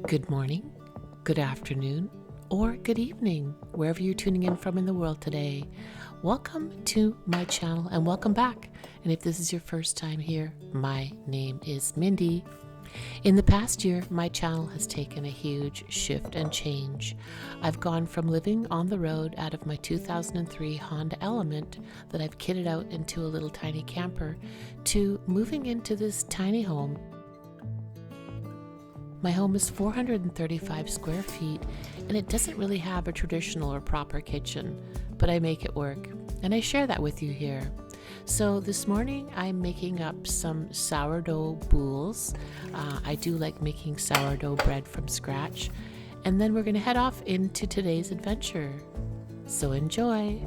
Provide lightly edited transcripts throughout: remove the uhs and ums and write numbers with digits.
Good morning, good afternoon, or good evening, wherever you're tuning in from in the world today. Welcome to my channel and welcome back. And if this is your first time here, my name is Mindy. In the past year, my channel has taken a huge shift and change. I've gone from living on the road out of my 2003 Honda Element that I've kitted out into a little tiny camper to moving into this tiny home. My home is 435 square feet and it doesn't really have a traditional or proper kitchen, but I make it work and I share that with you here. So this morning I'm making up some sourdough boules. I do like making sourdough bread from scratch, and then we're going to head off into today's adventure. So enjoy!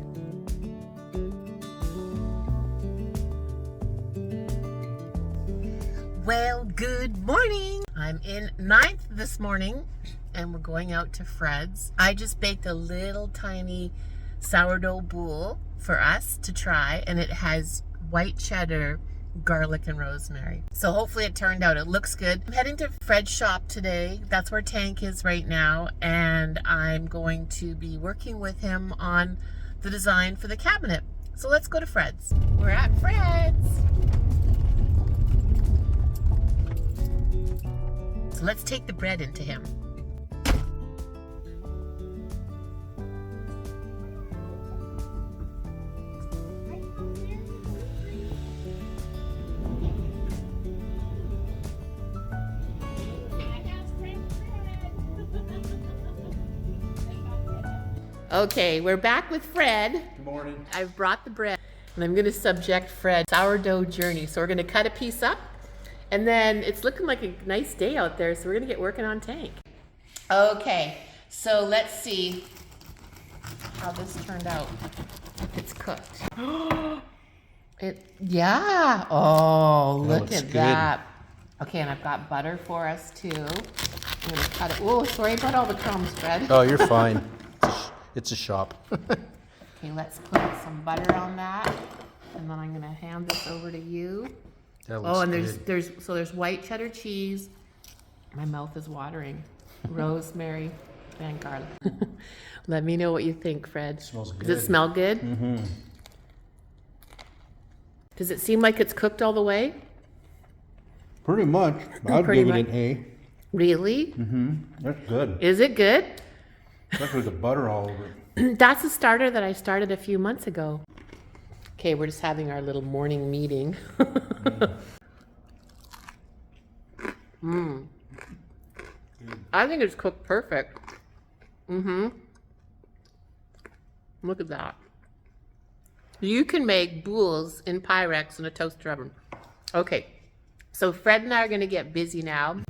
Well, good morning! I'm in 9th this morning and we're going out to Fred's. I just baked a little tiny sourdough boule for us to try, and it has white cheddar, garlic, and rosemary. So hopefully it turned out. It looks good. I'm heading to Fred's shop today. That's where Tank is right now, and I'm going to be working with him on the design for the cabinet. So let's go to Fred's. We're at Fred's. So let's take the bread into him. Okay, we're back with Fred. Good morning. I've brought the bread and I'm going to subject Fred sourdough journey. So we're going to cut a piece up, and then it's looking like a nice day out there, so we're going to get working on Tank. Okay, so let's see how this turned out. It's cooked. Yeah. Oh, look at that. Okay, and I've got butter for us too. I'm going to cut it. Oh, sorry about all the crumbs, Fred. Oh, you're fine. It's a shop. Okay, let's put some butter on that, and then I'm gonna hand this over to you. That looks and good. there's white cheddar cheese. My mouth is watering. Rosemary and garlic. Let me know what you think, Fred. It smells good. Does it smell good? Mm-hmm. Does it seem like it's cooked all the way? Pretty much. I'd Pretty give much. it an A. Really? Mm-hmm. That's good. Is it good? Especially the butter all over it. That's a starter that I started a few months ago. Okay, we're just having our little morning meeting. I think it's cooked perfect. Look at that. You can make boules in Pyrex in a toaster oven. Okay, so Fred and I are going to get busy now.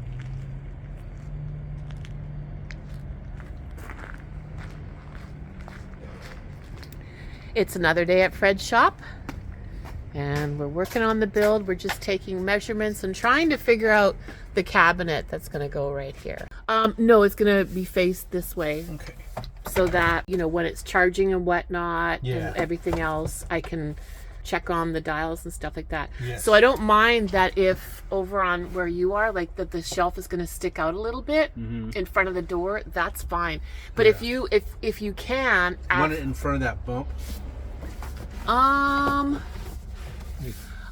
It's another day at Fred's shop, and we're working on the build. We're just taking measurements and trying to figure out the cabinet that's going to go right here. No, it's going to be faced this way. Okay. So that, you know, when it's charging and whatnot Yeah. and everything else, I can check on the dials and stuff like that. Yes. So I don't mind that if over on where you are, like that the shelf is going to stick out a little bit in front of the door, that's fine. But if you can, You want it in front of that bump?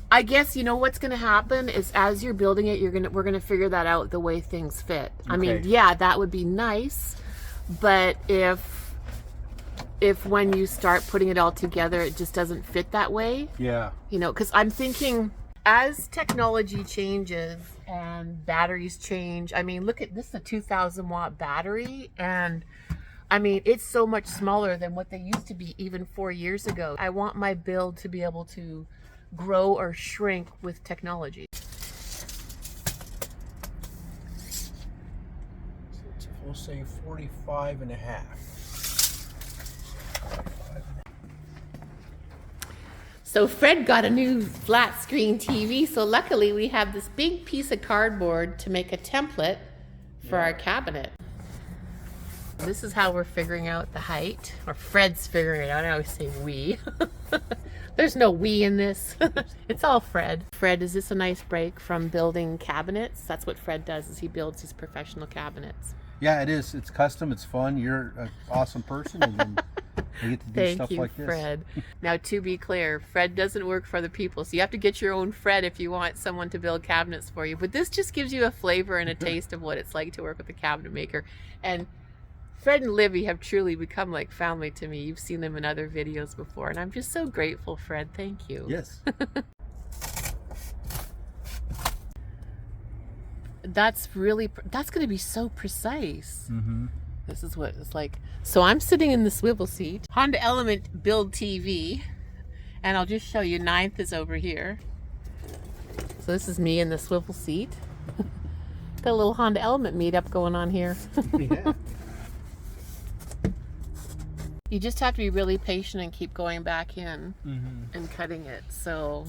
I guess you know what's going to happen is as you're building it, we're going to figure that out the way things fit. I mean, Okay. yeah, that would be nice, but if when you start putting it all together, it just doesn't fit that way. Yeah. You know, because I'm thinking as technology changes and batteries change, I mean, look at this, a 2,000 watt battery, and I mean, it's so much smaller than what they used to be even 4 years ago. I want my build to be able to grow or shrink with technology. So we'll say 45 and a half. So Fred got a new flat screen TV, so luckily we have this big piece of cardboard to make a template for our cabinet. This is how we're figuring out the height, or Fred's figuring it out. I always say we. There's no we in this. It's all Fred. Fred, is this a nice break from building cabinets? That's what Fred does, is he builds his professional cabinets. Yeah, it is. It's custom. It's fun. You're an awesome person, and then I get to do stuff like this. Thank you, Fred. Now, to be clear, Fred doesn't work for other people, so you have to get your own Fred if you want someone to build cabinets for you. But this just gives you a flavor and a taste of what it's like to work with a cabinet maker. And Fred and Libby have truly become like family to me. You've seen them in other videos before, and I'm just so grateful, Fred. Thank you. Yes. That's going to be so precise. Mm-hmm. This is what it's like. So I'm sitting in the swivel seat. Honda Element Build TV. And I'll just show you, 9th is over here. So this is me in the swivel seat. Got a little Honda Element meetup going on here. Yeah. You just have to be really patient and keep going back in and cutting it. So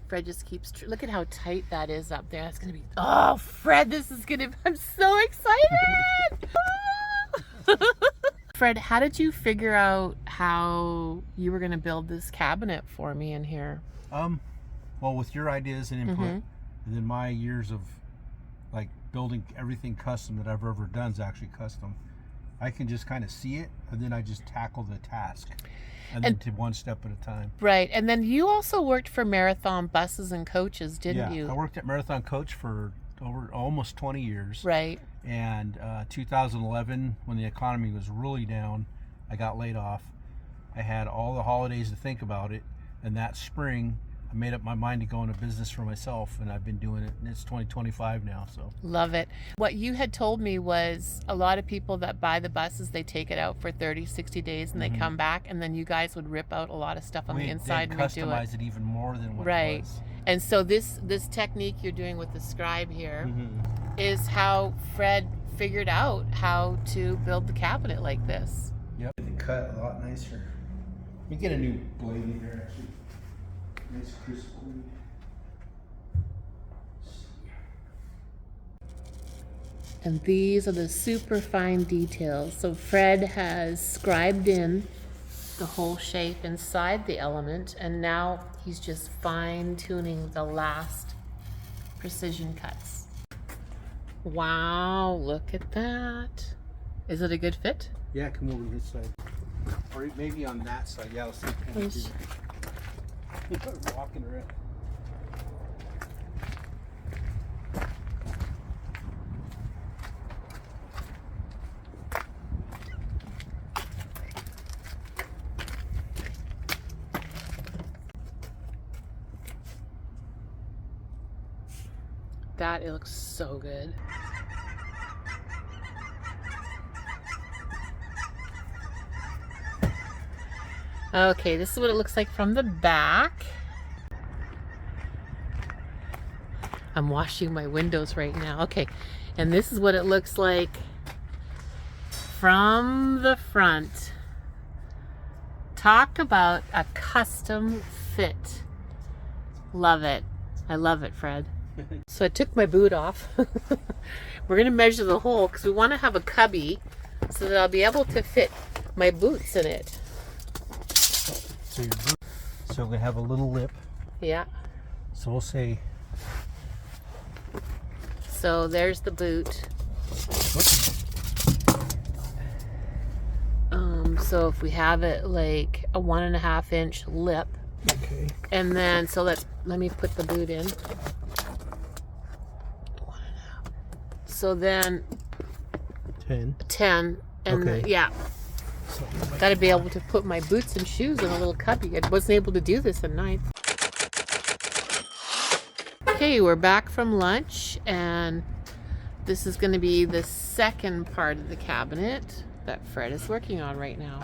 Fred just keeps, look at how tight that is up there. That's going to be, oh, Fred, this is going to, I'm so excited. Fred, how did you figure out how you were going to build this cabinet for me in here? Well, with your ideas and input, and then my years of like building everything custom that I've ever done is actually custom. I can just kind of see it, and then I just tackle the task, and then to one step at a time. Right, and then you also worked for Marathon Buses and Coaches, didn't you? Yeah, I worked at Marathon Coach for over almost 20 years. Right. And 2011, when the economy was really down, I got laid off. I had all the holidays to think about it, and that spring, I made up my mind to go into business for myself, and I've been doing it, and it's 2025 now, so. Love it. What you had told me was a lot of people that buy the buses, they take it out for 30, 60 days, and they come back, and then you guys would rip out a lot of stuff on the inside and redo it. Customize it even more than what it was. And so this technique you're doing with the scribe here is how Fred figured out how to build the cabinet like this. Yep. The cut a lot nicer. Let me get a new blade in here, actually. Nice crisp blade. And these are the super fine details. So Fred has scribed in the whole shape inside the element, and now he's just fine tuning the last precision cuts. Wow, look at that. Is it a good fit? Yeah, come over to this side. Or maybe on that side. Yeah, let's see. Walking around. That, it looks so good. Okay, this is what it looks like from the back. I'm washing my windows right now. Okay, and this is what it looks like from the front. Talk about a custom fit. Love it. I love it, Fred. So I took my boot off. We're going to measure the hole because we want to have a cubby so that I'll be able to fit my boots in it. So your boot. So we have a little lip. Yeah. So we'll say. So there's the boot. So if we have it like a 1.5 inch lip. Okay. And then so let me put the boot in. 1.5. So then 10 and okay. yeah. So got to be able to put my boots and shoes in a little cubby. I wasn't able to do this at night. Okay, we're back from lunch, and this is going to be the second part of the cabinet that Fred is working on right now.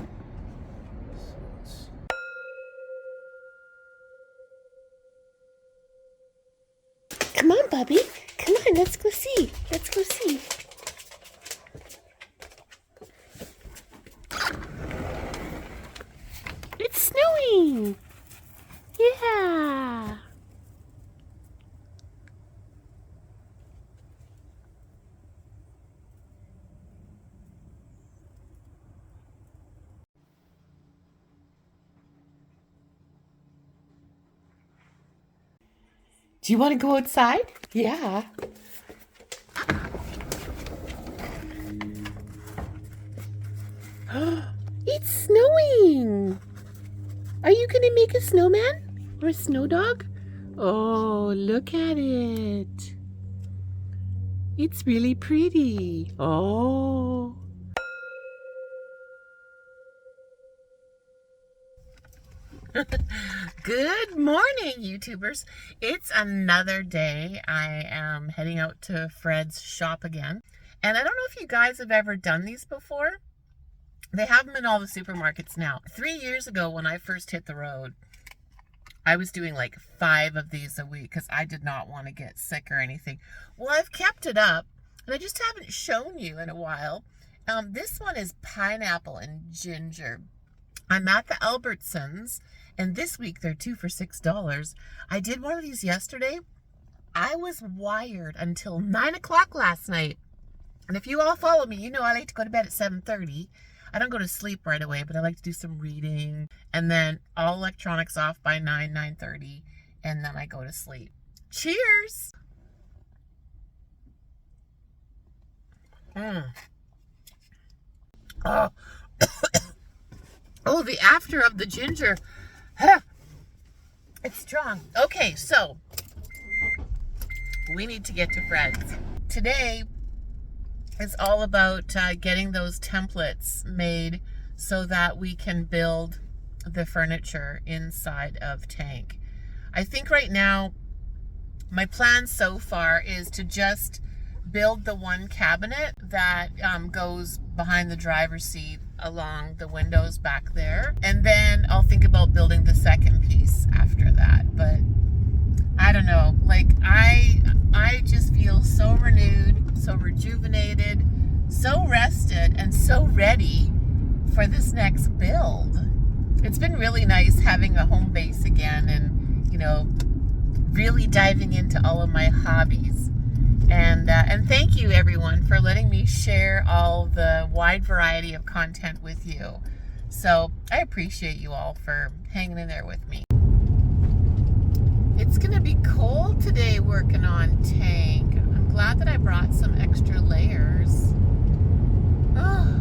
Come on, Bubby. Come on, let's go see. Let's go see. It's snowing. Yeah. Do you want to go outside? Yeah. It's snowing. Are you going to make a snowman or a snow dog? Oh, look at it. It's really pretty. Oh. Good morning, YouTubers. It's another day. I am heading out to Fred's shop again. And I don't know if you guys have ever done these before. They have them in all the supermarkets now. 3 years ago when I first hit the road, I was doing like 5 of these a week because I did not want to get sick or anything. Well, I've kept it up and I just haven't shown you in a while. This one is pineapple and ginger. I'm at the Albertsons, and this week they're 2 for $6. I did one of these yesterday. I was wired until 9 o'clock last night. And if you all follow me, you know I like to go to bed at 7:30. I don't go to sleep right away, but I like to do some reading. And then all electronics off by 9:30. And then I go to sleep. Cheers! Oh. Oh, the after of the ginger. It's strong. Okay, so we need to get to Fred's. Today is all about getting those templates made so that we can build the furniture inside of Tank. I think right now my plan so far is to just build the one cabinet that goes behind the driver's seat along the windows back there, and then I'll think about building the second piece after that. But I don't know, like I just feel so renewed, so rejuvenated, so rested, and so ready for this next build. It's been really nice having a home base again, and you know, really diving into all of my hobbies. And thank you everyone for letting me share all the wide variety of content with you. So I appreciate you all for hanging in there with me. It's gonna be cold today working on Tank. I'm glad that I brought some extra layers. Oh,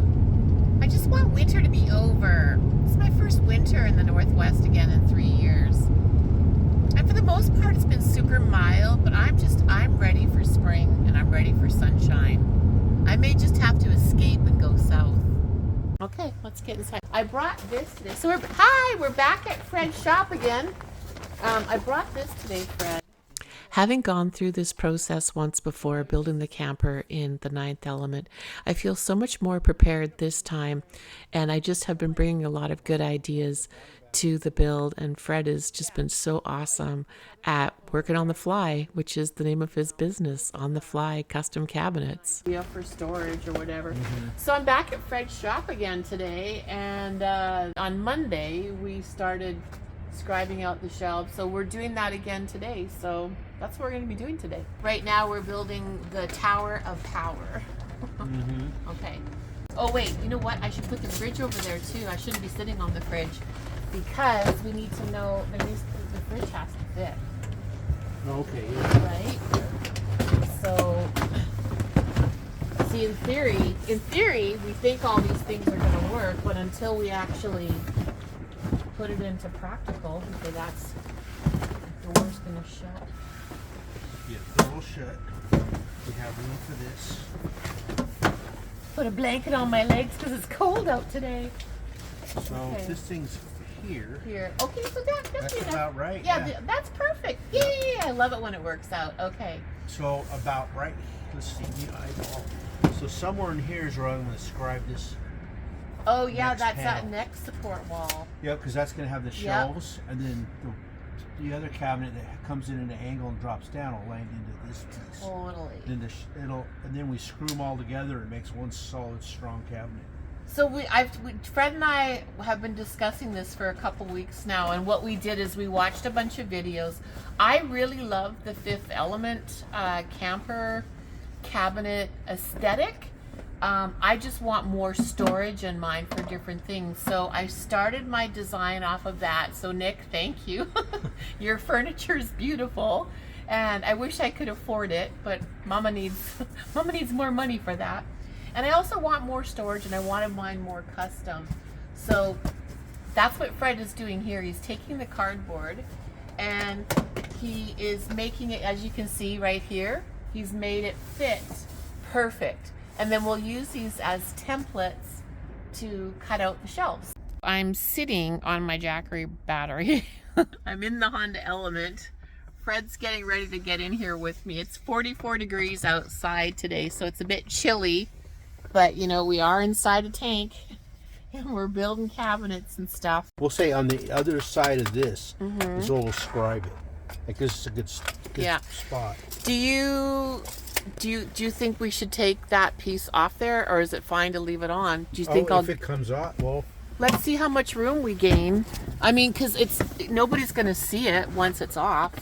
I just want winter to be over. It's my first winter in the Northwest again in 3 years. And for the most part, it's been super mild, but I'm ready for spring and I'm ready for sunshine. I may just have to escape and go south. Okay, let's get inside. I brought this today. So we're back at Fred's shop again. I brought this today, Fred. Having gone through this process once before, building the camper in the 9th element, I feel so much more prepared this time, and I just have been bringing a lot of good ideas to the build, and Fred has just been so awesome at working on the fly, which is the name of his business, On the Fly Custom Cabinets. Yeah, for storage or whatever. So I'm back at Fred's shop again today, and on Monday we started scribing out the shelves, so we're doing that again today. So that's what we're going to be doing today. Right now we're building the Tower of Power. Okay. Oh wait, you know what? I should put the fridge over there too. I shouldn't be sitting on the fridge because we need to know the fridge has to fit. Okay. Right? So, see, in theory, we think all these things are going to work, but until we actually put it into practical, okay, that's the door's going to shut. Yeah, the door shut. We have room for this. Put a blanket on my legs because it's cold out today. So Okay. this thing's here. Okay, so That's about right. Yeah, that's perfect. Yeah, I love it when it works out. Okay. So about right. Let's see the eyeball. So somewhere in here is where I'm going to scribe this. Oh yeah, next that's panel. that next support wall. Yep, because that's going to have the shelves, and then the other cabinet that comes in at an angle and drops down will land into this piece. Totally. Then and then we screw them all together. It makes one solid, strong cabinet. So Fred and I have been discussing this for a couple weeks now, and what we did is we watched a bunch of videos. I really love the Fifth Element camper cabinet aesthetic. I just want more storage in mine for different things. So I started my design off of that. So Nick, thank you. Your furniture is beautiful. And I wish I could afford it, but Mama needs Mama needs more money for that. And I also want more storage, and I wanted mine more custom. So that's what Fred is doing here. He's taking the cardboard and he is making it, as you can see right here, he's made it fit perfect. And then we'll use these as templates to cut out the shelves. I'm sitting on my Jackery battery. I'm in the Honda Element. Fred's getting ready to get in here with me. It's 44 degrees outside today, so it's a bit chilly, but you know, we are inside a tank and we're building cabinets and stuff. We'll say on the other side of this is where we'll scribe it. Like this is a good spot. Do you think we should take that piece off there, or is it fine to leave it on? Do you think if it comes off, well, let's see how much room we gain. I mean, because nobody's going to see it once it's off,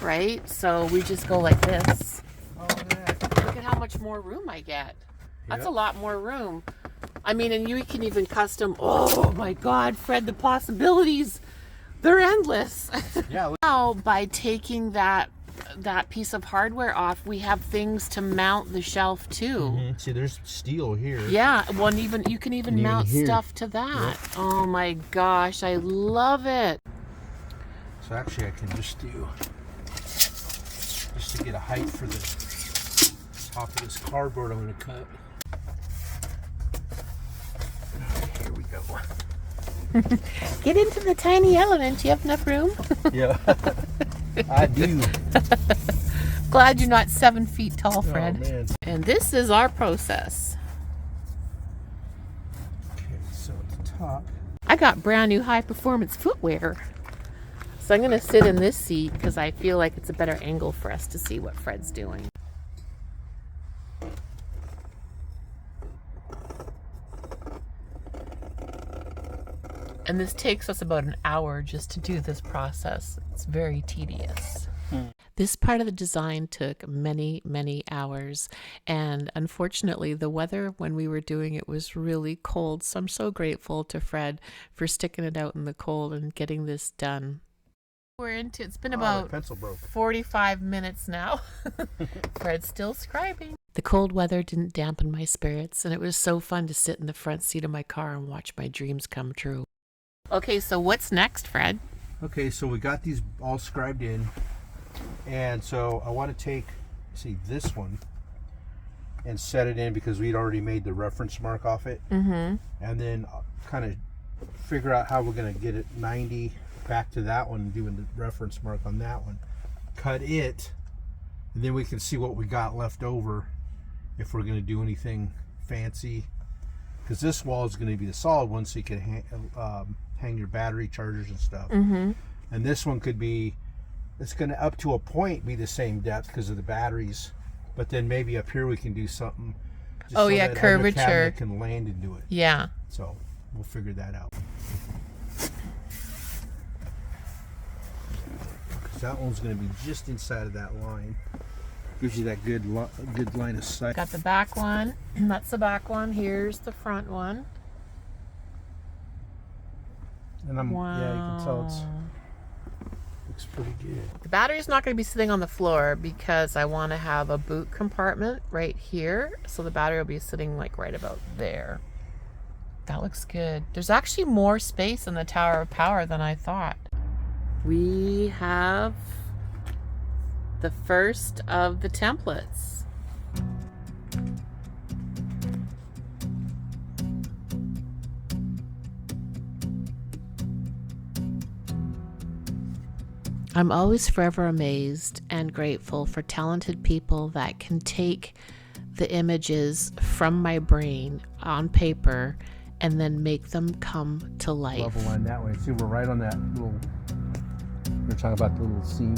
right? So we just go like this. Oh, yeah. Look at how much more room I get. That's a lot more room. I mean, and you can even custom. Oh my God, Fred, the possibilities, they're endless. Yeah. Now, by taking that piece of hardware off, we have things to mount the shelf to. See, there's steel here. Yeah, well, you can even mount stuff to that. Yep. Oh my gosh, I love it. So actually I can just to get a height for the top of this cardboard I'm going to cut. Here we go. Get into the tiny Element. You have enough room? Yeah, I do. Glad you're not 7 feet tall, Fred. Oh, man. And this is our process. Okay, so at the top. I got brand new high performance footwear. So I'm going to sit in this seat because I feel like it's a better angle for us to see what Fred's doing. And this takes us about an hour just to do this process. It's very tedious. This part of the design took many, many hours. And unfortunately, the weather when we were doing it was really cold. So I'm so grateful to Fred for sticking it out in the cold and getting this done. It's been about 45 minutes now. Fred's still scribing. The cold weather didn't dampen my spirits, and it was so fun to sit in the front seat of my car and watch my dreams come true. Okay, so what's next, Fred? Okay, so we got these all scribed in, and so I want to take, this one and set it in because we'd already made the reference mark off it, and then kind of figure out how we're going to get it 90 back to that one, doing the reference mark on that one. Cut it, and then we can see what we got left over if we're going to do anything fancy, because this wall is going to be the solid one, so you can hang your battery chargers and stuff. And this one could be, it's going to up to a point be the same depth because of the batteries, but then maybe up here we can do something just so that curvature cabinet can land into it. Yeah, so we'll figure that out. That one's going to be just inside of that line. Gives you that good line of sight. Got the back one. That's the back one. Here's the front one. And yeah, you can tell looks pretty good. The battery's not going to be sitting on the floor because I want to have a boot compartment right here. So the battery will be sitting like right about there. That looks good. There's actually more space in the Tower of Power than I thought. We have the first of the templates. I'm always forever amazed and grateful for talented people that can take the images from my brain on paper and then make them come to life. Level line that way. See, we're right on that little. We're talking about the little seam.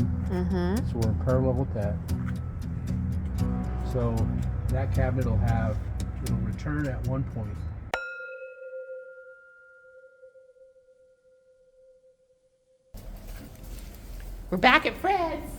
So we're in parallel with that. So that cabinet it'll return at one point. We're back at Fred's.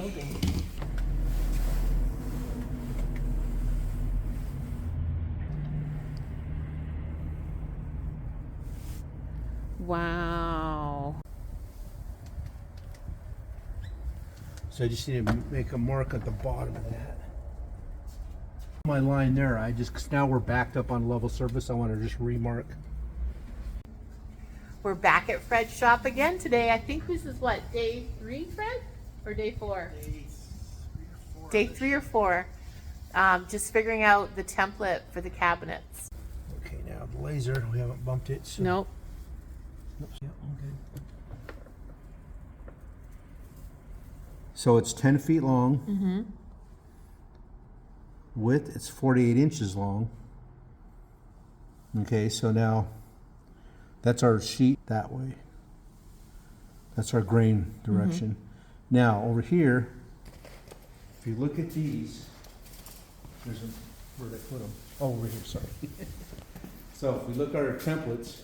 building. Wow. So I just need to make a mark at the bottom of that. My line there, cause now we're backed up on level surface, I want to just remark. We're back at Fred's shop again today. I think this is what, day 3, Fred? Or day 4? Day 3 or 4. Just figuring out the template for the cabinets. Okay, now the laser, we haven't bumped it. So. Nope. Oops, yeah, okay. So it's 10 feet long. Mm-hmm. Width, it's 48 inches long. Okay, so now that's our sheet that way. That's our grain direction. Mm-hmm. Now over here, if you look at these, there's a, where did I put them? Oh, over here, sorry. So if we look at our templates,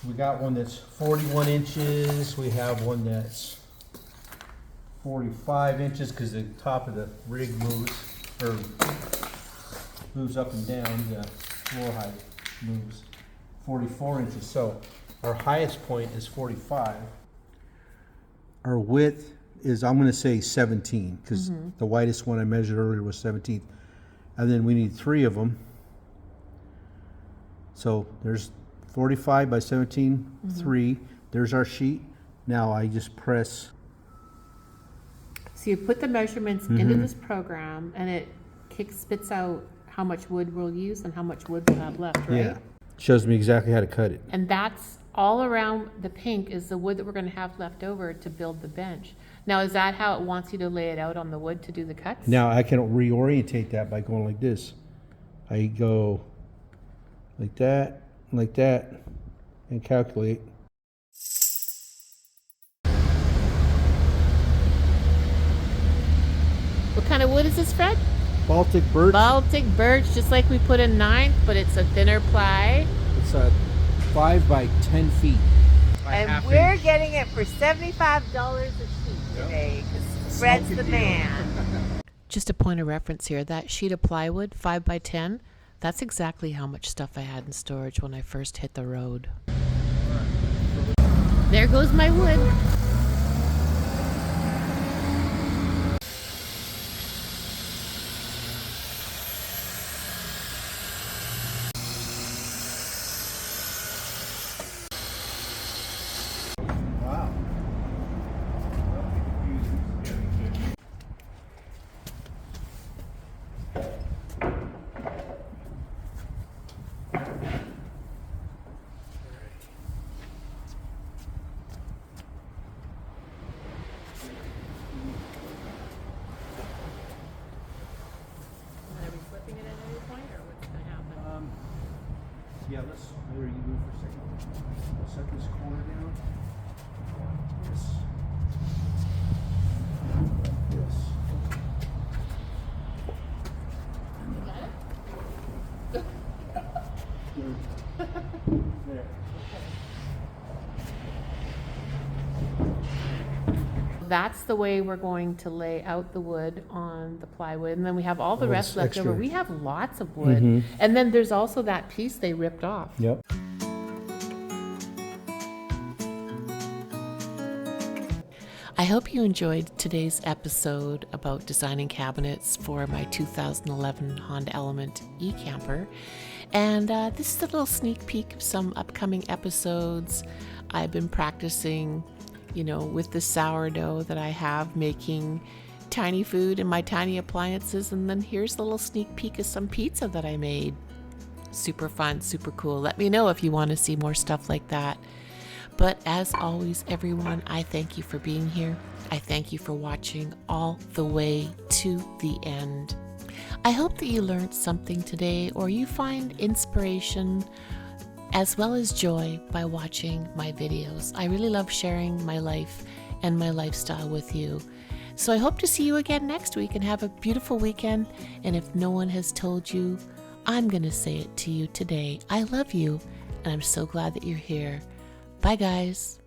we got one that's 41 inches. We have one that's 45 inches because the top of the rig moves, or moves up and down, the floor height moves. 44 inches. So our highest point is 45. Our width is, I'm going to say 17 because the widest one I measured earlier was 17. And then we need 3 of them. So there's 45 by 17, 3. There's our sheet. Now I just press. So you put the measurements into this program and it spits out how much wood we'll use and how much wood we'll have left, right? Yeah. Shows me exactly how to cut it. And that's all around the pink is the wood that we're going to have left over to build the bench. Now, is that how it wants you to lay it out on the wood to do the cuts? Now I can reorientate that by going like this. I go like that, and calculate. What kind of wood is this, Fred? Baltic birch. Baltic birch, just like we put in 9th, but it's a thinner ply. It's a 5 by 10 feet. And we're getting it for $75 a sheet today, because Fred's the man. Just a point of reference here, that sheet of plywood, 5 by 10, that's exactly how much stuff I had in storage when I first hit the road. There goes my wood. Wow. Yeah, let's, where you move for a second. I'll set this corner down. Yes. There. That's the way we're going to lay out the wood on the plywood, and then we have all the rest left over. We have lots of wood, and then there's also that piece they ripped off. Yep. I hope you enjoyed today's episode about designing cabinets for my 2011 Honda Element e-camper. And this is a little sneak peek of some upcoming episodes. I've been practicing, you know, with the sourdough that I have, making tiny food and my tiny appliances. And then here's a little sneak peek of some pizza that I made. Super fun, super cool. Let me know if you want to see more stuff like that. But as always, everyone, I thank you for being here. I thank you for watching all the way to the end. I hope that you learned something today, or you find inspiration as well as joy by watching my videos. I really love sharing my life and my lifestyle with you. So I hope to see you again next week, and have a beautiful weekend. And if no one has told you, I'm going to say it to you today. I love you, and I'm so glad that you're here. Bye, guys.